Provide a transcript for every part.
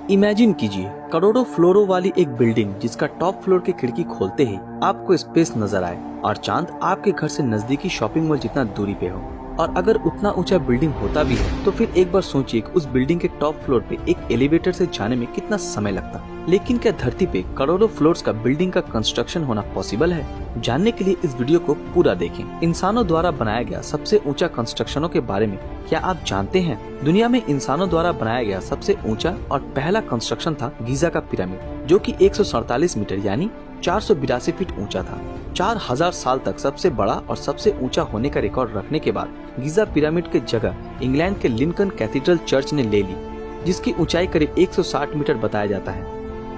Imagine कीजिए करोड़ों फ्लोरों वाली एक बिल्डिंग जिसका टॉप फ्लोर की खिड़की खोलते ही आपको स्पेस नजर आए और चांद आपके घर से नजदीकी शॉपिंग मॉल जितना दूरी पे हो। और अगर उतना ऊंचा बिल्डिंग होता भी है तो फिर एक बार सोचिए कि उस बिल्डिंग के टॉप फ्लोर पे एक एलिवेटर से जाने में कितना समय लगता। लेकिन क्या धरती पे करोड़ों फ्लोर्स का बिल्डिंग का कंस्ट्रक्शन होना पॉसिबल है? जानने के लिए इस वीडियो को पूरा देखें। इंसानों द्वारा बनाया गया सबसे ऊंचा कंस्ट्रक्शनों के बारे में क्या आप जानते हैं? दुनिया में इंसानों द्वारा बनाया गया सबसे ऊंचा और पहला कंस्ट्रक्शन था गीजा का पिरामिड, जो कि 147 मीटर यानी 482 फीट ऊंचा था। 4000 साल तक सबसे बड़ा और सबसे ऊंचा होने का रिकॉर्ड रखने के बाद गीजा पिरामिड की जगह इंग्लैंड के लिंकन कैथीड्रल चर्च ने ले ली, जिसकी ऊंचाई करीब 160 मीटर बताया जाता है।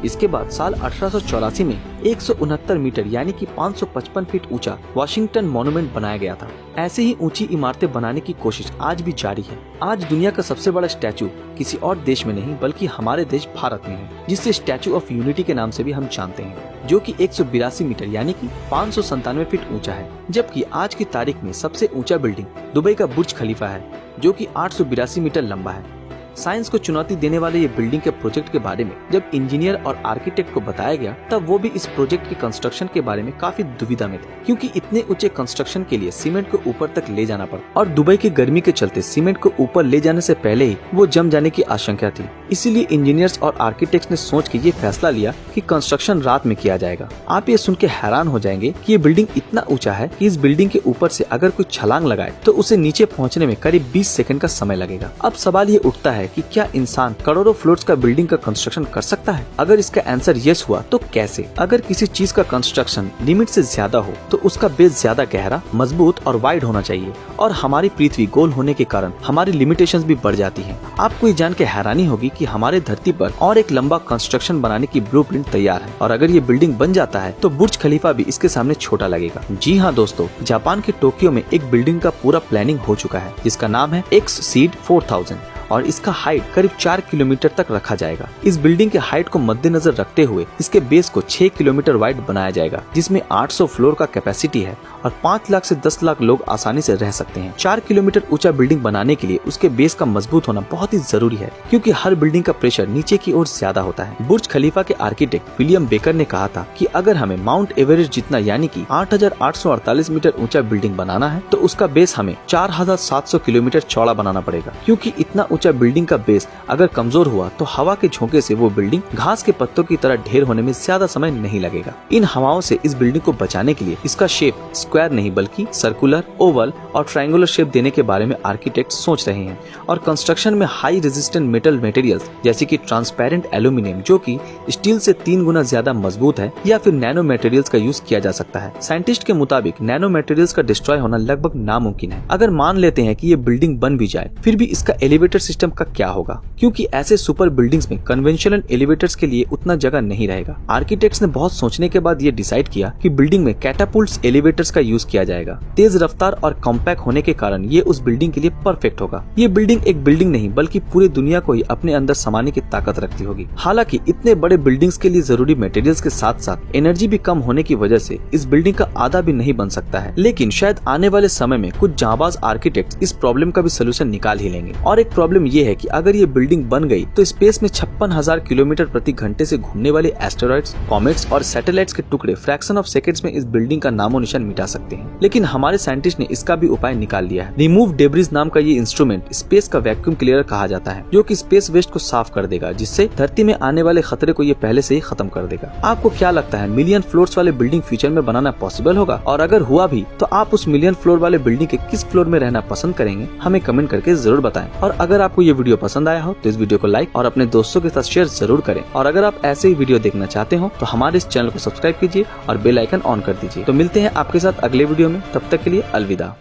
इसके बाद साल 1884 में 169 मीटर यानी कि 555 फीट ऊंचा वाशिंगटन मॉन्यूमेंट बनाया गया था। ऐसे ही ऊंची इमारतें बनाने की कोशिश आज भी जारी है। आज दुनिया का सबसे बड़ा स्टैचू किसी और देश में नहीं बल्कि हमारे देश भारत में है, जिसे स्टैचू ऑफ यूनिटी के नाम से भी हम जानते हैं, जो कि 182 मीटर यानी कि 597 फीट ऊंचा है। जबकि आज की तारीख में सबसे ऊंचा बिल्डिंग दुबई का बुर्ज खलीफा है, जो कि 882 मीटर लंबा है। साइंस को चुनौती देने वाले ये बिल्डिंग के प्रोजेक्ट के बारे में जब इंजीनियर और आर्किटेक्ट को बताया गया तब वो भी इस प्रोजेक्ट के कंस्ट्रक्शन के बारे में काफी दुविधा में थे, क्योंकि इतने ऊंचे कंस्ट्रक्शन के लिए सीमेंट को ऊपर तक ले जाना पड़ा और दुबई की गर्मी के चलते सीमेंट को ऊपर ले जाने से पहले ही वो जम जाने की आशंका थी। इसीलिए इंजीनियर्स और आर्किटेक्ट्स ने सोच के ये फैसला लिया कि कंस्ट्रक्शन रात में किया जाएगा। आप ये सुन के हैरान हो जाएंगे कि ये बिल्डिंग इतना ऊंचा है कि इस बिल्डिंग के ऊपर से अगर कोई छलांग लगाए तो उसे नीचे पहुँचने में करीब 20 सेकंड का समय लगेगा। अब सवाल ये उठता है कि क्या इंसान करोड़ों फ्लोर्स का बिल्डिंग का कंस्ट्रक्शन कर सकता है? अगर इसका आंसर यस हुआ तो कैसे? अगर किसी चीज का कंस्ट्रक्शन लिमिट से ज्यादा हो तो उसका बेस ज्यादा गहरा, मजबूत और वाइड होना चाहिए, और हमारी पृथ्वी गोल होने के कारण हमारी लिमिटेशंस भी बढ़ जाती हैं। आपको ये जान के हैरानी होगी कि हमारे धरती पर और एक लंबा कंस्ट्रक्शन बनाने की ब्लूप्रिंट तैयार है, और अगर ये बिल्डिंग बन जाता है तो बुर्ज खलीफा भी इसके सामने छोटा लगेगा। जी हाँ दोस्तों, जापान के टोक्यो में एक बिल्डिंग का पूरा प्लानिंग हो चुका है, जिसका नाम है एक्ससीड 4000 और इसका हाइट करीब 4 किलोमीटर तक रखा जाएगा। इस बिल्डिंग के हाइट को मद्देनजर रखते हुए इसके बेस को 6 किलोमीटर वाइड बनाया जाएगा, जिसमें 800 फ्लोर का कैपेसिटी है और 5 लाख से 10 लाख लोग आसानी से रह सकते हैं। 4 किलोमीटर ऊंचा बिल्डिंग बनाने के लिए उसके बेस का मजबूत होना बहुत ही जरूरी है, क्योंकि हर बिल्डिंग का प्रेशर नीचे की ओर ज्यादा होता है। बुर्ज खलीफा के आर्किटेक्ट विलियम बेकर ने कहा था कि अगर हमें माउंट एवरेस्ट जितना यानी कि 8,848 मीटर ऊंचा बिल्डिंग बनाना है तो उसका बेस हमें 4,700 किलोमीटर चौड़ा बनाना पड़ेगा, क्योंकि इतना ऊंचा बिल्डिंग का बेस अगर कमजोर हुआ तो हवा के झोंके से वो बिल्डिंग घास के पत्तों की तरह ढेर होने में ज्यादा समय नहीं लगेगा। इन हवाओं से इस बिल्डिंग को बचाने के लिए इसका शेप स्क्वायर नहीं बल्कि सर्कुलर, ओवल और ट्रायंगुलर शेप देने के बारे में आर्किटेक्ट सोच रहे हैं। और कंस्ट्रक्शन में हाई रेजिस्टेंट मेटल मटेरियल्स जैसे कि ट्रांसपेरेंट एल्यूमिनियम, जो कि स्टील से 3 गुना ज्यादा मजबूत है, या फिर नैनो मटेरियल्स का यूज किया जा सकता है। साइंटिस्ट के मुताबिक नैनो मटेरियल्स का डिस्ट्रॉय होना लगभग नामुमकिन है। अगर मान लेते हैं कि ये बिल्डिंग बन भी जाए फिर भी इसका एलिवेटर सिस्टम का क्या होगा, क्योंकि ऐसे सुपर बिल्डिंग्स में कन्वेंशनल एलिवेटर्स के लिए उतना जगह नहीं रहेगा। आर्किटेक्ट्स ने बहुत सोचने के बाद ये डिसाइड किया कि बिल्डिंग में कैटापुल्ट्स एलिवेटर्स का यूज किया जाएगा। तेज रफ्तार और कॉम्पैक्ट होने के कारण ये उस बिल्डिंग के लिए परफेक्ट होगा। ये बिल्डिंग एक बिल्डिंग नहीं बल्कि पूरी दुनिया को ही अपने अंदर समाने की ताकत रखती होगी। हालांकि इतने बड़े बिल्डिंग्स के लिए जरूरी मटेरियल्स के साथ साथ एनर्जी भी कम होने की वजह से इस बिल्डिंग का आधा भी नहीं बन सकता है। लेकिन शायद आने वाले समय में कुछ जांबाज आर्किटेक्ट इस प्रॉब्लम का भी सोल्यूशन निकाल ही लेंगे। और एक प्रॉब्लम ये है कि अगर ये बिल्डिंग बन गई तो स्पेस में 56,000 किलोमीटर प्रति घंटे से घूमने वाले एस्टेरॉइड्स, कॉमेट्स और सैटेलाइट्स के टुकड़े फ्रैक्शन ऑफ सेकंड्स में इस बिल्डिंग का नामो निशान मिटा सकते हैं। लेकिन हमारे साइंटिस्ट ने इसका भी उपाय निकाल लिया है। रिमूव डेब्रिज नाम का ये इंस्ट्रूमेंट स्पेस का वैक्यूम क्लियर कहा जाता है, जो कि स्पेस वेस्ट को साफ कर देगा, जिससे धरती में आने वाले खतरे को ये पहले से ही खत्म कर देगा। आपको क्या लगता है, मिलियन फ्लोर्स वाले बिल्डिंग फ्यूचर में बनाना पॉसिबल होगा? और अगर हुआ भी तो आप उस मिलियन फ्लोर वाले बिल्डिंग के किस फ्लोर में रहना पसंद करेंगे? हमें कमेंट करके जरूर बताएं। और अगर आपको ये वीडियो पसंद आया हो तो इस वीडियो को लाइक और अपने दोस्तों के साथ शेयर जरूर करें। और अगर आप ऐसे ही वीडियो देखना चाहते हो तो हमारे इस चैनल को सब्सक्राइब कीजिए और बेल आइकन ऑन कर दीजिए। तो मिलते हैं आपके साथ अगले वीडियो में, तब तक के लिए अलविदा।